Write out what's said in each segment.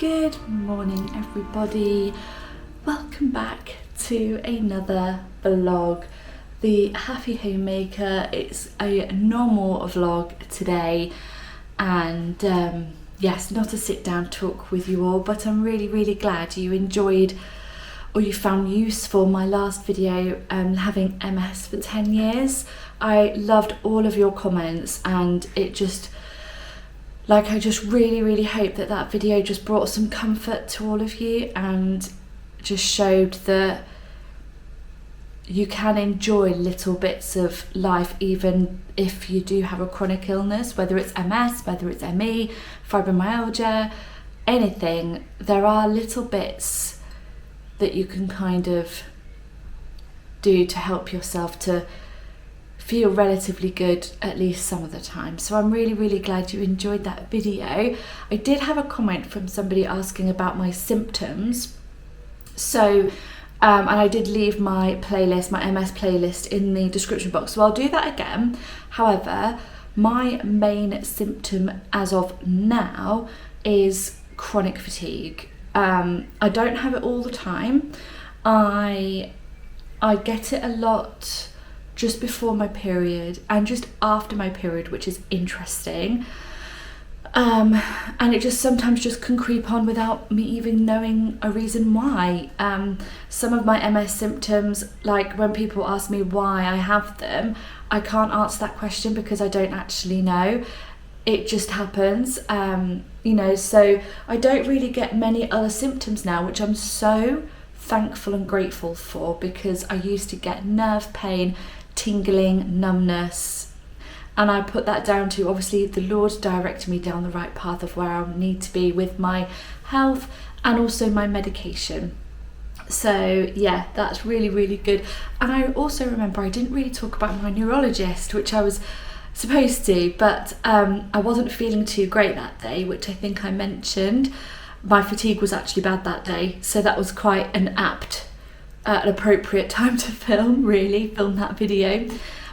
Good morning everybody, welcome back to another vlog, the Happy Homemaker. It's a normal vlog today and yes, not a sit down talk with you all, but I'm really glad you enjoyed or you found useful my last video having MS for 10 years. I loved all of your comments and it just I just really hope that that video just brought some comfort to all of you and just showed that you can enjoy little bits of life even if you do have a chronic illness, whether it's MS, whether it's ME, fibromyalgia, anything. There are little bits that you can kind of do to help yourself to feel relatively good at least some of the time. So I'm really glad you enjoyed that video. I did have a comment from somebody asking about my symptoms, so and I did leave my playlist, my MS playlist, in the description box, so I'll do that again. However, my main symptom as of now is chronic fatigue. I don't have it all the time. I get it a lot just before my period and just after my period, which is interesting, and it just sometimes just can creep on without me even knowing a reason why. Some of my MS symptoms, like when people ask me why I have them, I can't answer that question because I don't actually know. It just happens, you know, so I don't really get many other symptoms now, which I'm so thankful and grateful for, because I used to get nerve pain, tingling, numbness, and I put that down to obviously the Lord directed me down the right path of where I need to be with my health and also my medication. So yeah, that's really good. And I also remember I didn't really talk about my neurologist, which I was supposed to, but I wasn't feeling too great that day, which I think I mentioned. My fatigue was actually bad that day, so that was quite an appropriate time to film that video.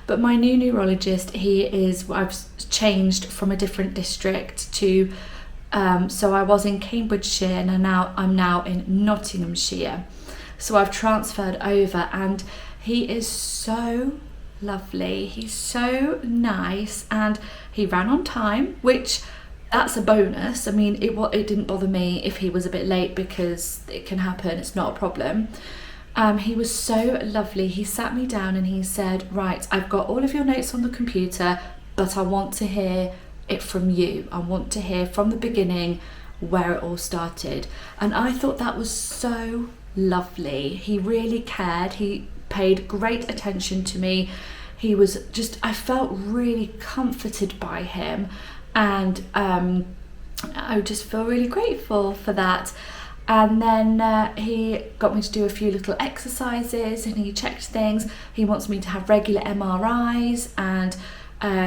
But my new neurologist, I've changed from a different district to so I was in Cambridgeshire and I'm now in Nottinghamshire, so I've transferred over, and he is so lovely, he's so nice, and he ran on time, which that's a bonus. I mean, it didn't bother me if he was a bit late because it can happen, it's not a problem. He was so lovely. He sat me down and he said, right, I've got all of your notes on the computer, but I want to hear it from you. I want to hear from the beginning where it all started. And I thought that was so lovely. He really cared. He paid great attention to me. He was just, I felt really comforted by him, and I just feel really grateful for that. And then he got me to do a few little exercises and he checked things. He wants me to have regular MRIs, and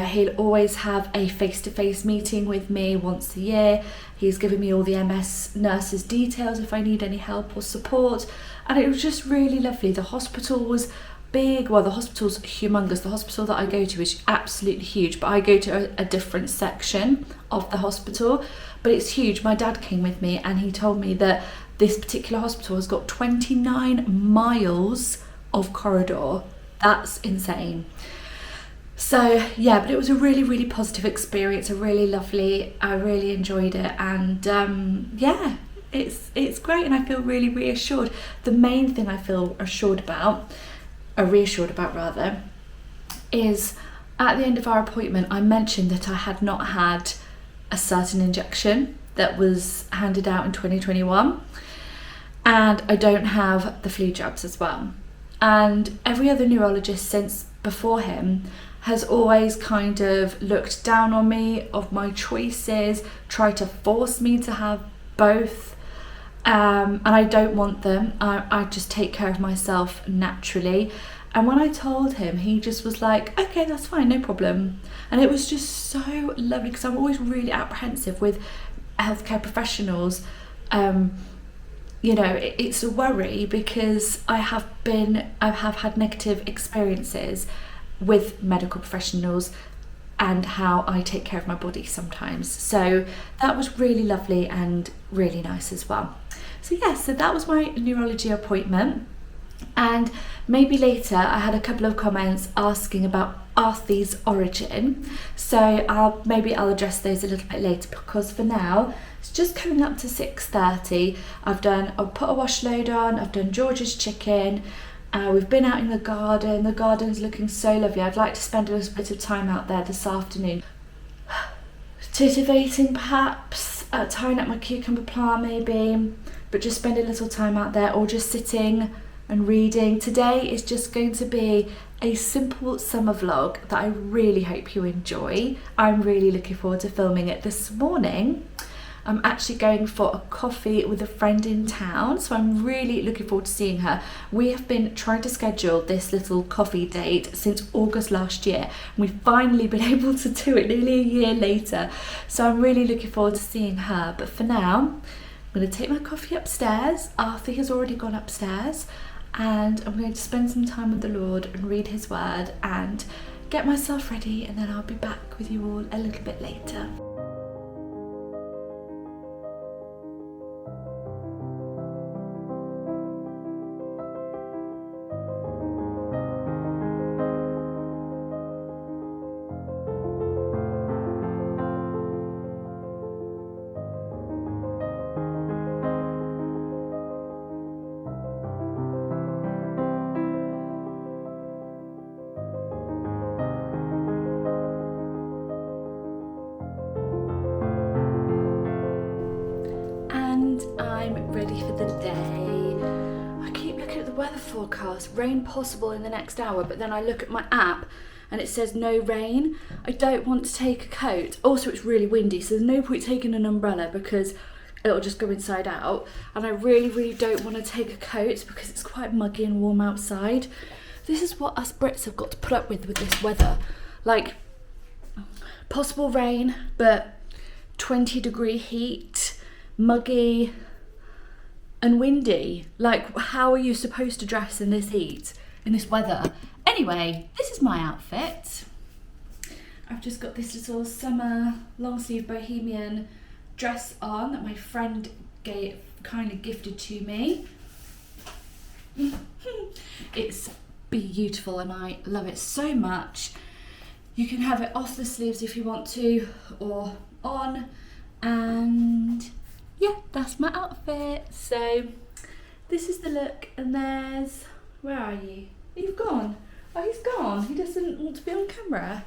he'll always have a face-to-face meeting with me once a year. He's given me all the MS nurses' details if I need any help or support, and it was just really lovely. The hospital was big, well, the hospital's humongous. The hospital that I go to is absolutely huge, but I go to a different section of the hospital, but it's huge. My dad came with me and he told me that this particular hospital has got 29 miles of corridor. That's insane. So yeah, but it was a really positive experience, a really lovely, I really enjoyed it, and yeah, it's great, and I feel really reassured. The main thing I feel reassured about is at the end of our appointment I mentioned that I had not had a certain injection that was handed out in 2021, and I don't have the flu jabs as well. And every other neurologist since before him has always kind of looked down on me of my choices, tried to force me to have both, and I don't want them. I just take care of myself naturally. And when I told him, he just was like, okay, that's fine, no problem. And it was just so lovely, because I'm always really apprehensive with healthcare professionals. You know, it's a worry because I have had negative experiences with medical professionals and how I take care of my body sometimes. So that was really lovely and really nice as well. So yeah, so that was my neurology appointment. And maybe later I had a couple of comments asking about Arthy's origin, so I'll address those a little bit later, because for now it's just coming up to 6:30. I've put a wash load on, I've done George's chicken, we've been out in the garden's looking so lovely. I'd like to spend a little bit of time out there this afternoon, titivating perhaps, tying up my cucumber plant maybe, but just spend a little time out there, or just sitting and reading. Today is just going to be a simple summer vlog that I really hope you enjoy. I'm really looking forward to filming it. This morning I'm actually going for a coffee with a friend in town, so I'm really looking forward to seeing her. We have been trying to schedule this little coffee date since August last year, and we've finally been able to do it nearly a year later, so I'm really looking forward to seeing her. But for now, I'm going to take my coffee upstairs. Arthur has already gone upstairs, and I'm going to spend some time with the Lord and read his word and get myself ready, and then I'll be back with you all a little bit later. I'm ready for the day. I keep looking at the weather forecast, rain possible in the next hour, but then I look at my app and it says no rain. I don't want to take a coat. Also, it's really windy, so there's no point taking an umbrella because it'll just go inside out. And I really don't want to take a coat because it's quite muggy and warm outside. This is what us Brits have got to put up with this weather. Like, possible rain, but 20-degree heat, muggy and windy. Like, how are you supposed to dress in this heat, in this weather? Anyway, this is my outfit. I've just got this little summer long sleeve bohemian dress on that my friend kindly gifted to me. It's beautiful and I love it so much. You can have it off the sleeves if you want to, or on, and yeah, that's my outfit. So this is the look, and there's, where are you? You've gone. Oh, he's gone. He doesn't want to be on camera.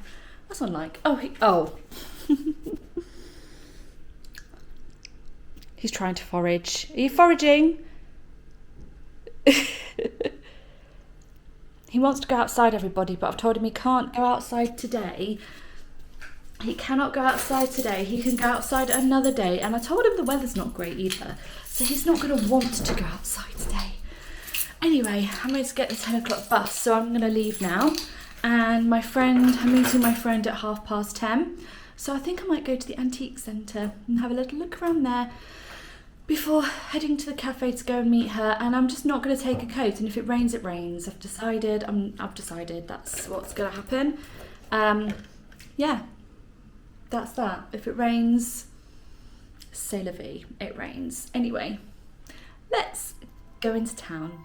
That's unlike. Oh. He's trying to forage. Are you foraging? He wants to go outside, everybody, but I've told him he can't go outside today. He cannot go outside today. He can go outside another day. And I told him the weather's not great either, so he's not going to want to go outside today. Anyway, I'm going to get the 10 o'clock bus, so I'm going to leave now. And I'm meeting my friend at 10:30. So I think I might go to the antique centre and have a little look around there before heading to the cafe to go and meet her. And I'm just not going to take a coat, and if it rains, it rains. I've decided that's what's going to happen. Yeah, that's that. If it rains, c'est la vie, it rains. Anyway, let's go into town.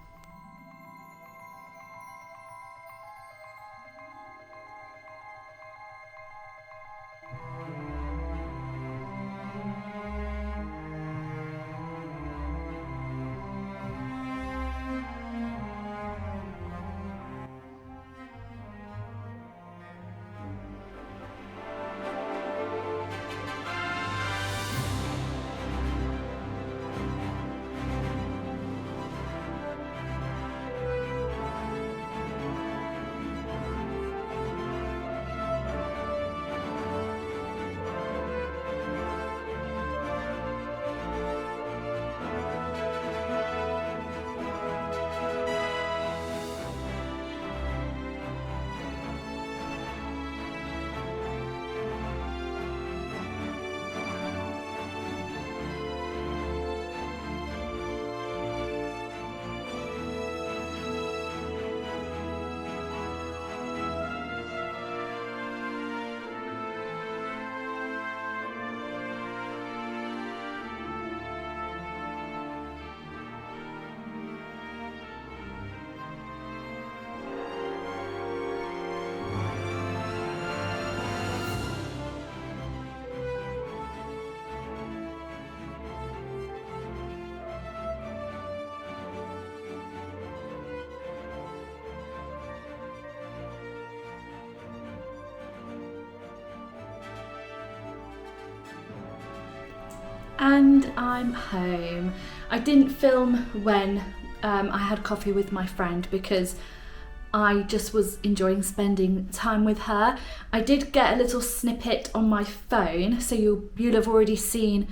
And I'm home. I didn't film when I had coffee with my friend because I just was enjoying spending time with her. I did get a little snippet on my phone, so you'll have already seen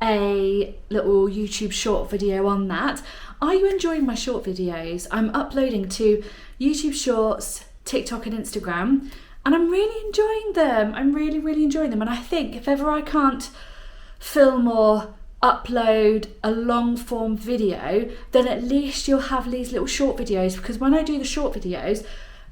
a little YouTube short video on that. Are you enjoying my short videos? I'm uploading to YouTube Shorts, TikTok and Instagram, and I'm really enjoying them. I'm really enjoying them, and I think if ever I can't film or upload a long form video, then at least you'll have these little short videos, because when I do the short videos,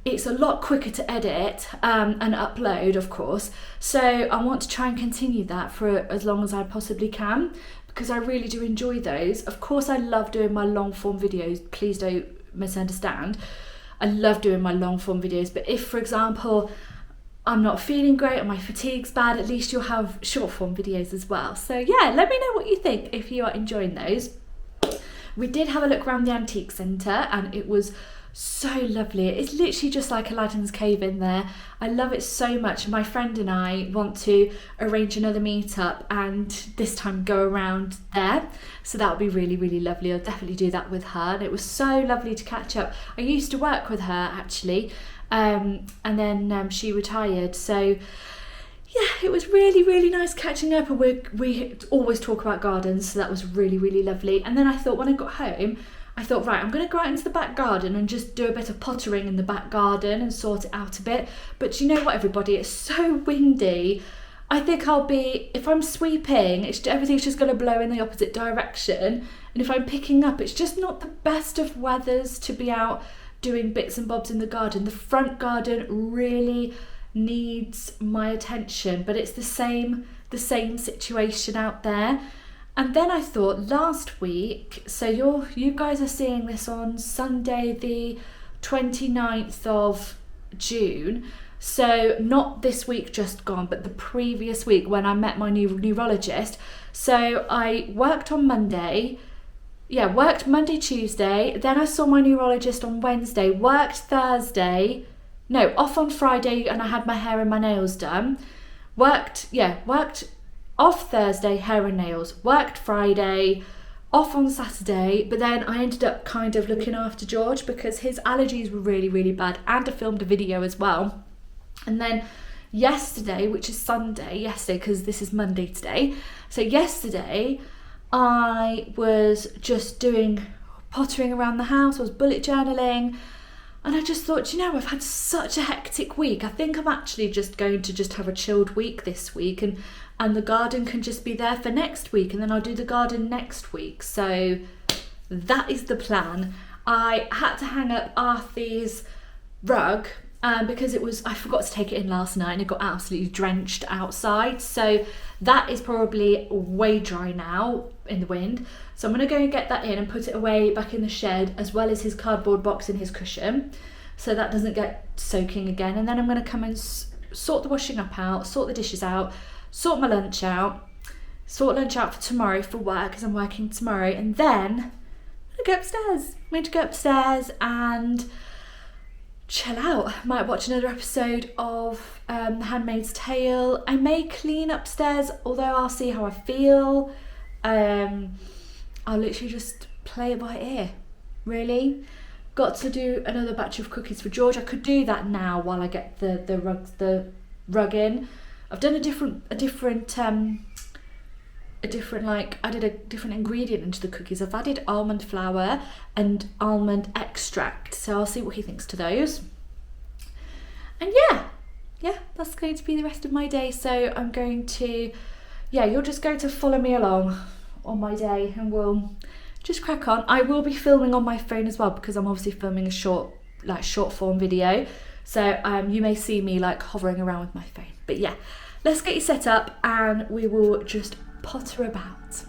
it's a lot quicker to edit and upload, of course. So I want to try and continue that for as long as I possibly can, because I really do enjoy those. Of course, I love doing my long form videos. Please don't misunderstand. I love doing my long form videos, but if, for example, I'm not feeling great or my fatigue's bad, at least you'll have short form videos as well. So yeah, let me know what you think if you are enjoying those. We did have a look around the antique centre and it was so lovely. It's literally just like Aladdin's cave in there. I love it so much. My friend and I want to arrange another meetup and this time go around there. So that would be really lovely. I'll definitely do that with her. And it was so lovely to catch up. I used to work with her actually. And then she retired, so yeah, it was really nice catching up, and we always talk about gardens, so that was really lovely. And then I thought, when I got home, I thought, right, I'm going to go out into the back garden and just do a bit of pottering in the back garden and sort it out a bit. But you know what, everybody, it's so windy. I think if I'm sweeping, everything's just going to blow in the opposite direction, and if I'm picking up, it's just not the best of weathers to be out doing bits and bobs in the garden. The front garden really needs my attention, but it's the same situation out there. And then I thought last week, so you guys are seeing this on Sunday the 29th of June, so not this week just gone, but the previous week when I met my new neurologist. So I worked on Monday, worked Monday, Tuesday, then I saw my neurologist on Wednesday, worked off on Friday, and I had my hair and my nails done. Worked off Thursday, hair and nails, worked Friday, off on Saturday, but then I ended up kind of looking after George because his allergies were really bad, and I filmed a video as well. And then yesterday, which is Sunday, because this is Monday today, so yesterday I was just doing pottering around the house, I was bullet journaling, and I just thought, I've had such a hectic week. I think I'm actually just going to have a chilled week this week, and the garden can just be there for next week, and then I'll do the garden next week. So that is the plan. I had to hang up Arthy's rug because I forgot to take it in last night and it got absolutely drenched outside. So that is probably way dry now in the wind. So I'm going to go and get that in and put it away back in the shed, as well as his cardboard box and his cushion, so that doesn't get soaking again. And then I'm going to come and sort the washing up out, sort the dishes out, sort lunch out for tomorrow for work, because I'm working tomorrow. And then I'm going to go upstairs and chill out. Might watch another episode of The Handmaid's Tale. I may clean upstairs, although I'll see how I feel. I'll literally just play it by ear, really. Got to do another batch of cookies for George. I could do that now while I get the rug in. I've done added a different ingredient into the cookies. I've added almond flour and almond extract, so I'll see what he thinks to those. And yeah, that's going to be the rest of my day. So I'm going to, you're just going to follow me along on my day, and we'll just crack on. I will be filming on my phone as well, because I'm obviously filming a short form video, so you may see me hovering around with my phone. But yeah, let's get you set up and we will just potter about.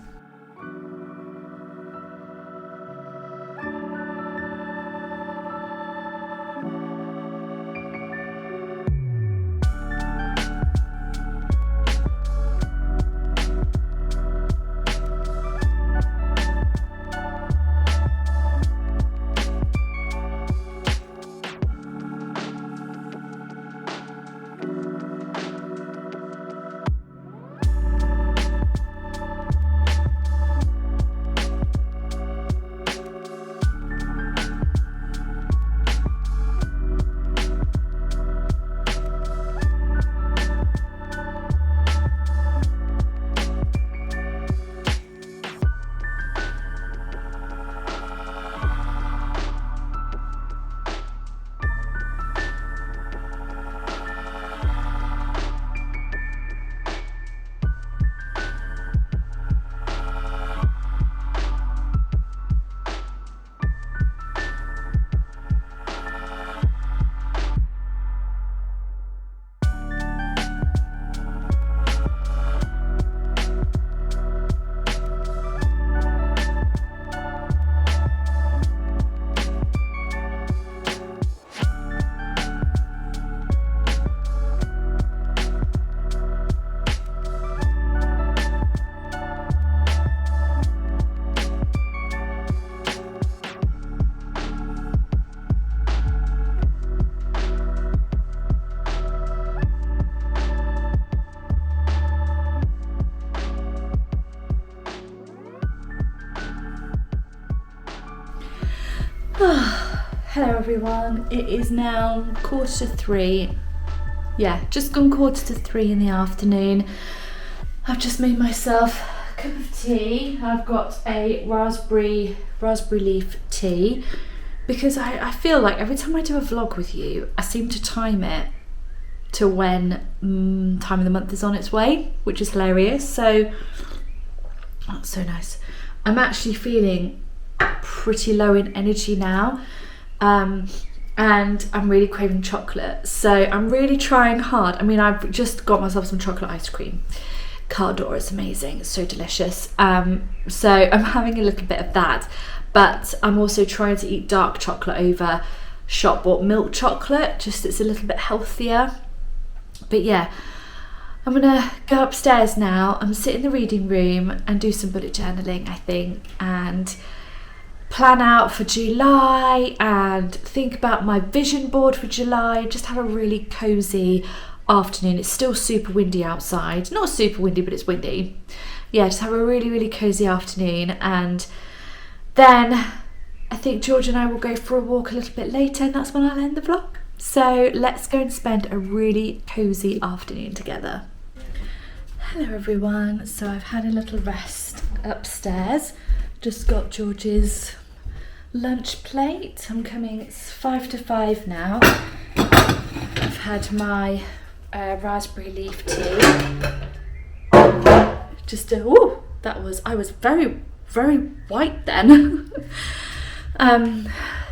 Hello everyone, it is now 2:45. Yeah, just gone 2:45 in the afternoon. I've just made myself a cup of tea. I've got a raspberry leaf tea because I feel like every time I do a vlog with you, I seem to time it to when time of the month is on its way, which is hilarious. So that's so nice. I'm actually feeling pretty low in energy now. And I'm really craving chocolate, so I'm really trying hard. I mean, I've just got myself some chocolate ice cream. Cardor is amazing, it's so delicious. So I'm having a little bit of that, but I'm also trying to eat dark chocolate over shop bought milk chocolate, just it's a little bit healthier. But yeah, I'm gonna go upstairs now and sit in the reading room and do some bullet journaling, I think, and plan out for July and think about my vision board for July. Just have a really cozy afternoon. It's still super windy outside. Not super windy, but it's windy. Yeah, just have a really cozy afternoon, and then I think George and I will go for a walk a little bit later, and that's when I'll end the vlog. So let's go and spend a really cozy afternoon together. Hello everyone. So I've had a little rest upstairs. Just got George's lunch plate. It's 4:55 now. I've had my raspberry leaf tea. I was very white then.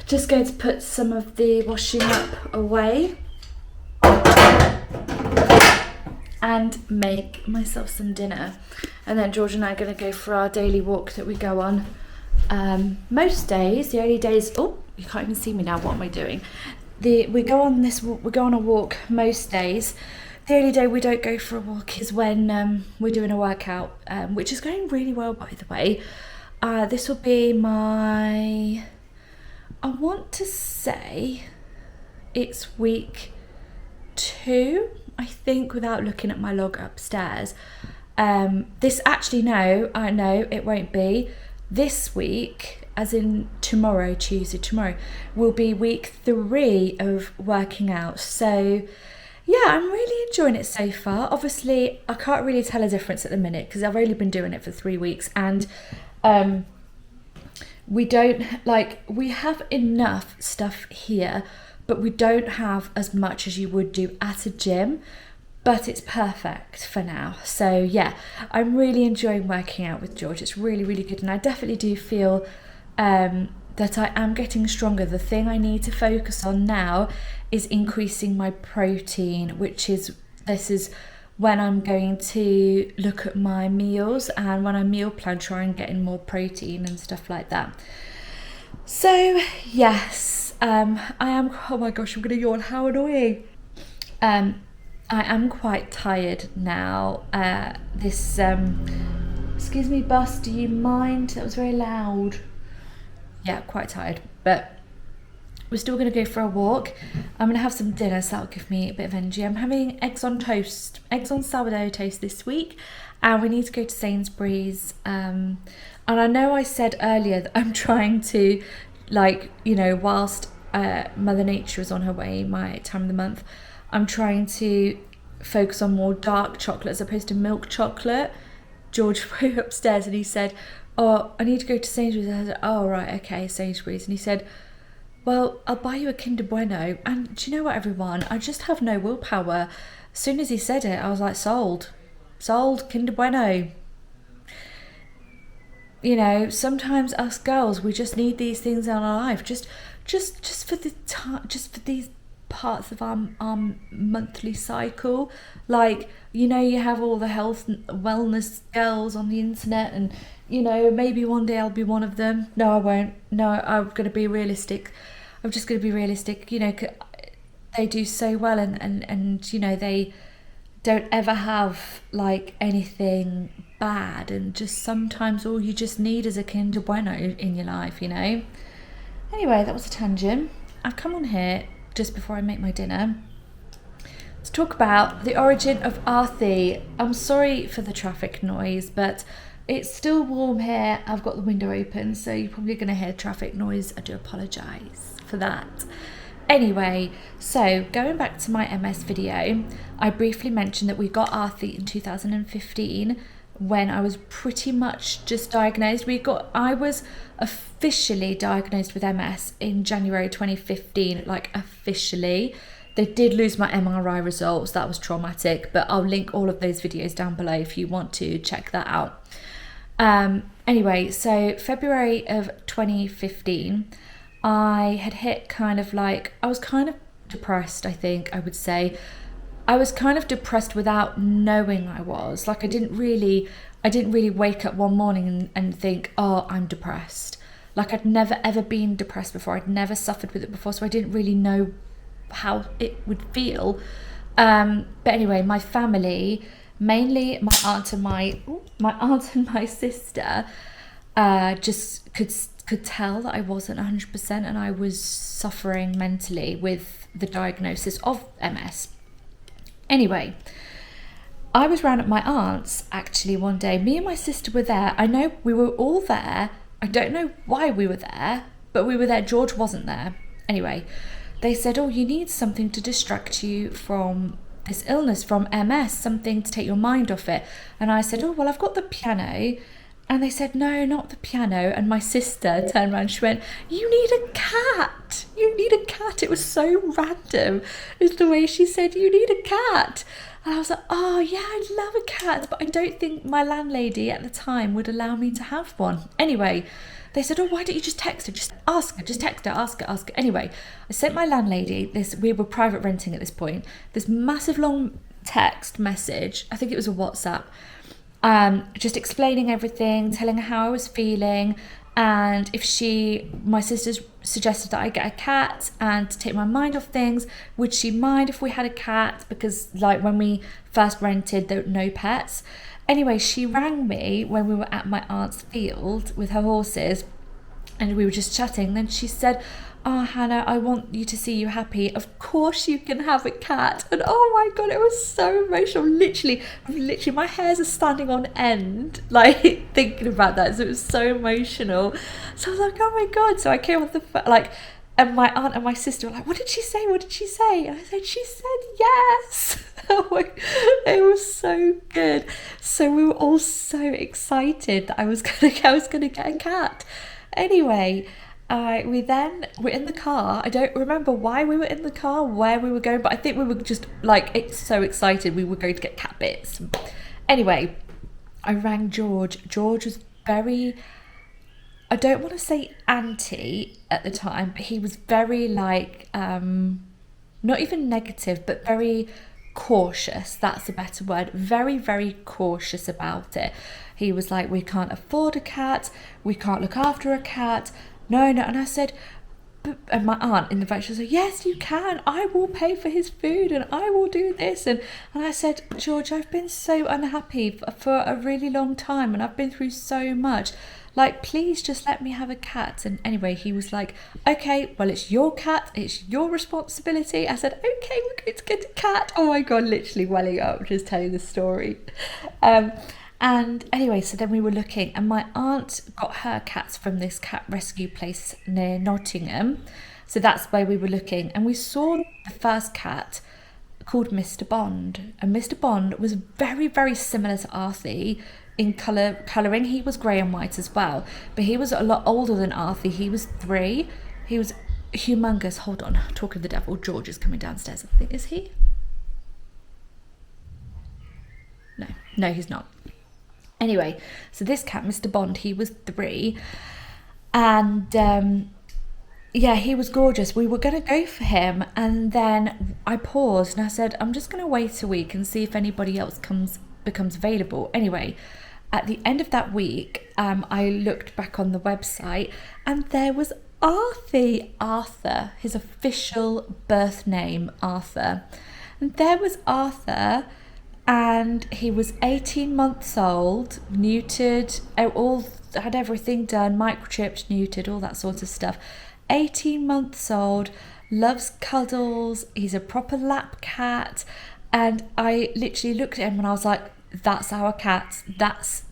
Just going to put some of the washing up away and make myself some dinner. And then George and I are going to go for our daily walk that we go on most days. The only days, oh, you can't even see me now, what am I doing? We go on a walk most days. The only day we don't go for a walk is when we're doing a workout, which is going really well, by the way. This will be I want to say it's week 2, I think, without looking at my log upstairs. No, it won't be. This week, as in Tuesday, tomorrow, will be week 3 of working out. So yeah, I'm really enjoying it so far. Obviously, I can't really tell a difference at the minute because I've only been doing it for 3 weeks, and we have enough stuff here, but we don't have as much as you would do at a gym. But it's perfect for now. So yeah, I'm really enjoying working out with George. It's really good, and I definitely do feel that I am getting stronger. The thing I need to focus on now is increasing my protein, this is when I'm going to look at my meals, and when I meal plan, try and get in more protein and stuff like that. So yes, I am, oh my gosh, I'm gonna yawn, how annoying. I am quite tired now. Excuse me, bus, do you mind? That was very loud. Yeah, quite tired, but we're still going to go for a walk. I'm going to have some dinner, so that'll give me a bit of energy. I'm having eggs on sourdough toast this week, and we need to go to Sainsbury's. And I know I said earlier that I'm trying to, whilst Mother Nature is on her way, my time of the month, I'm trying to focus on more dark chocolate as opposed to milk chocolate. George went upstairs and he said, oh, I need to go to Sainsbury's. I said, oh, right, okay, Sainsbury's. And he said, well, I'll buy you a Kinder Bueno. And do you know what, everyone? I just have no willpower. As soon as he said it, I was like, sold, Kinder Bueno. You know, sometimes us girls, we just need these things in our life, just for the time, just for these parts of our monthly cycle. You have all the health and wellness girls on the internet, and maybe one day I'll be one of them. No, I won't. No, I'm going to be realistic. I'm just going to be realistic. They do so well, and they don't ever have anything bad, and just sometimes all you just need is a Kinder Bueno in your life. Anyway, that was a tangent. I've come on here just before I make my dinner to talk about the origin of Arthy. I'm sorry for the traffic noise, but it's still warm here. I've got the window open, so you're probably going to hear traffic noise. I do apologise. for that. Anyway, so going back to my MS video, I briefly mentioned that we got Arthy in 2015 when I was pretty much just diagnosed. I was officially diagnosed with MS in January 2015, like officially. They did lose my MRI results, that was traumatic, but I'll link all of those videos down below if you want to check that out. Anyway, so February of 2015, I had hit kind of like, I was kind of depressed, I think I would say. I was kind of depressed without knowing I was. Like I didn't really wake up one morning and think, oh, I'm depressed. Like I'd never ever been depressed before. I'd never suffered with it before, so I didn't really know how it would feel. But anyway, my family, mainly my aunt and my sister, just could tell that I wasn't 100% and I was suffering mentally with the diagnosis of MS. Anyway, I was round at my aunt's actually one day. Me and my sister were there. I know we were all there. I don't know why we were there, but we were there. George wasn't there. Anyway, they said, oh, you need something to distract you from this illness, from MS, something to take your mind off it. And I said, oh, well, I've got the piano. And they said, no, not the piano. And my sister turned around and she went, you need a cat. You need a cat. It was so random. It's the way she said, you need a cat. And I was like, oh, yeah, I'd love a cat. But I don't think my landlady at the time would allow me to have one. Anyway, they said, oh, why don't you just text her? Just ask her. Just text her. Ask her. Anyway, I sent my landlady this. We were private renting at this point. This massive long text message. I think it was a WhatsApp. Just explaining everything, telling her how I was feeling, and if my sister suggested that I get a cat and to take my mind off things, would she mind if we had a cat, because like when we first rented there were no pets. Anyway, she rang me when we were at my aunt's field with her horses and we were just chatting. Then she said, oh, Hannah, I want you to see you happy. Of course you can have a cat. And oh my God, it was so emotional. Literally, my hairs are standing on end, like thinking about that. So it was so emotional. So I was like, oh my God. So I came off and my aunt and my sister were like, what did she say? What did she say? And I said, she said yes. It was so good. So we were all so excited that I was gonna get a cat. Anyway, we're in the car. I don't remember why we were in the car, where we were going, but I think we were just like so excited we were going to get cat bits. Anyway, I rang George. George was very, I don't want to say anti at the time, but he was very like, not even negative, but very cautious. That's a better word. Very, very cautious about it. He was like, we can't afford a cat. We can't look after a cat. No. And I said, and my aunt in the back, she said, yes, you can. I will pay for his food and I will do this. And I said, George, I've been so unhappy for a really long time and I've been through so much. Like, please just let me have a cat. And anyway, he was like, okay, well, it's your cat. It's your responsibility. I said, okay, we're going to get a cat. Oh my God, literally welling up just telling the story. And anyway, so then we were looking and my aunt got her cats from this cat rescue place near Nottingham. So that's where we were looking. And we saw the first cat called Mr. Bond. And Mr. Bond was very, very similar to Arthy in colouring. He was grey and white as well. But he was a lot older than Arthy. He was 3. He was humongous. Hold on, talking of the devil, George is coming downstairs. I think, is he? No, he's not. Anyway, so this cat, Mr. Bond, he was 3. And yeah, he was gorgeous. We were going to go for him. And then I paused and I said, I'm just going to wait a week and see if anybody else becomes available. Anyway, at the end of that week, I looked back on the website and there was Arthur, his official birth name, Arthur. And there was Arthur. And he was 18 months old, neutered, had everything done, microchipped, neutered, all that sort of stuff. 18 months old, loves cuddles, he's a proper lap cat. And I literally looked at him and I was like, that's our cat, that's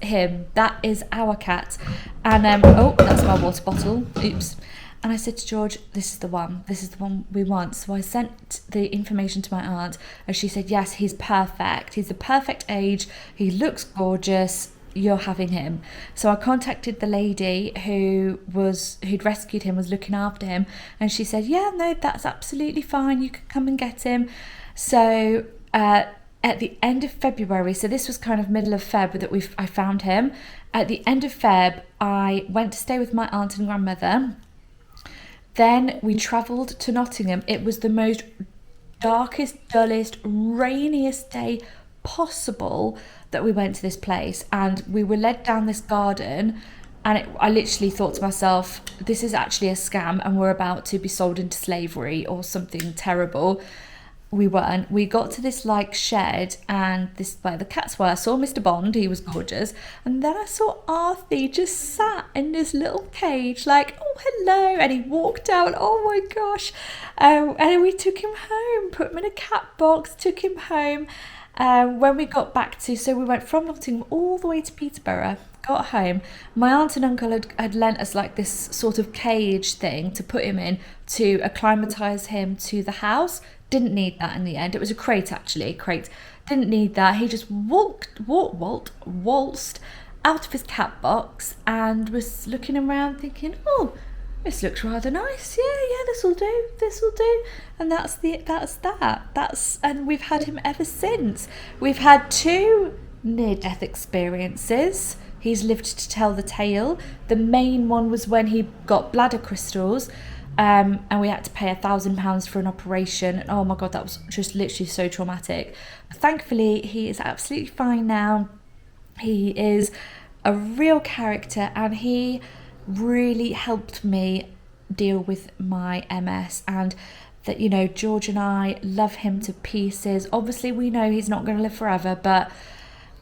him, that is our cat. And oh, that's my water bottle, oops. And I said to George, this is the one we want. So I sent the information to my aunt, and she said, yes, he's perfect. He's the perfect age. He looks gorgeous. You're having him. So I contacted the lady who'd rescued him, was looking after him, and she said, yeah, no, that's absolutely fine. You can come and get him. So at the end of February, so this was kind of middle of Feb that I found him. At the end of Feb, I went to stay with my aunt and grandmother. Then we travelled to Nottingham. It was the most darkest, dullest, rainiest day possible that we went to this place, and we were led down this garden, and I literally thought to myself, this is actually a scam and we're about to be sold into slavery or something terrible. We weren't. We got to this like shed, and this where the cats were. I saw Mr. Bond, he was gorgeous, and then I saw Arthy just sat in this little cage like, oh hello, and he walked out, oh my gosh, and we took him home, put him in a cat box, took him home. When we got back so we went from Nottingham all the way to Peterborough, got home, my aunt and uncle had lent us like this sort of cage thing to put him in to acclimatise him to the house. Didn't need that in the end. It was a crate actually, Didn't need that. He just waltzed out of his cat box and was looking around thinking, oh, this looks rather nice. Yeah, this'll do. And and we've had him ever since. We've had 2 near-death experiences. He's lived to tell the tale. The main one was when he got bladder crystals, and we had to pay £1,000 for an operation. Oh my God, that was just literally so traumatic. Thankfully, he is absolutely fine now. He is a real character, and he really helped me deal with my MS, and that, you know, George and I love him to pieces. Obviously we know he's not going to live forever, but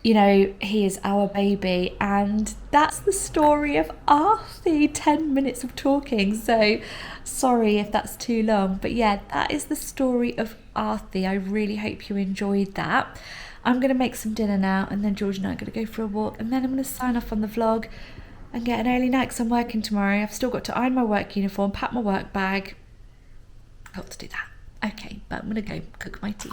you know, he is our baby, and that's the story of Arthy. 10 minutes of talking, so sorry if that's too long, but yeah, that is the story of Arthy. I really hope you enjoyed that. I'm going to make some dinner now, and then George and I are going to go for a walk, and then I'm going to sign off on the vlog and get an early night because I'm working tomorrow. I've still got to iron my work uniform, pack my work bag. Got to do that. Okay, but I'm going to go cook my tea.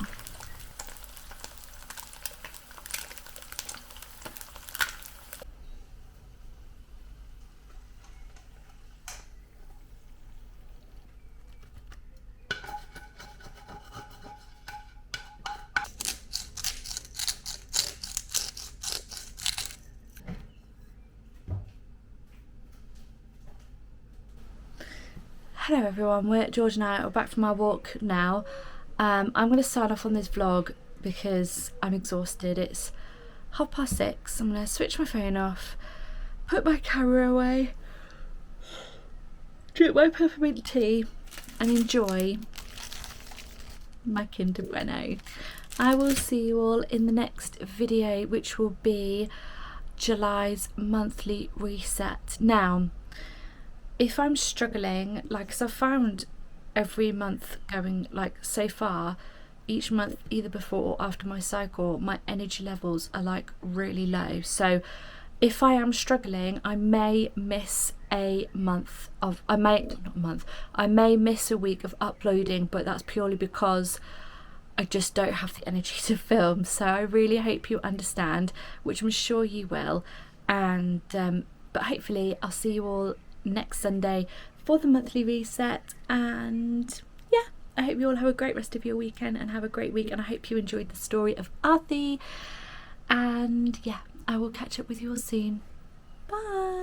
Hello everyone, George and I are back from our walk now. I'm going to sign off on this vlog because I'm exhausted. It's 6:30. I'm going to switch my phone off, put my camera away, drink my peppermint tea and enjoy my Kinder Bueno. I will see you all in the next video, which will be July's monthly reset. Now, if I'm struggling, like, 'cause I've found every month going, like, so far, each month, either before or after my cycle, my energy levels are like really low. So if I am struggling, I may miss a month of, I may miss a week of uploading, but that's purely because I just don't have the energy to film. So I really hope you understand, which I'm sure you will. And but hopefully I'll see you all next Sunday for the monthly reset. And yeah, I hope you all have a great rest of your weekend and have a great week, and I hope you enjoyed the story of Arthy. And yeah, I will catch up with you all soon. Bye.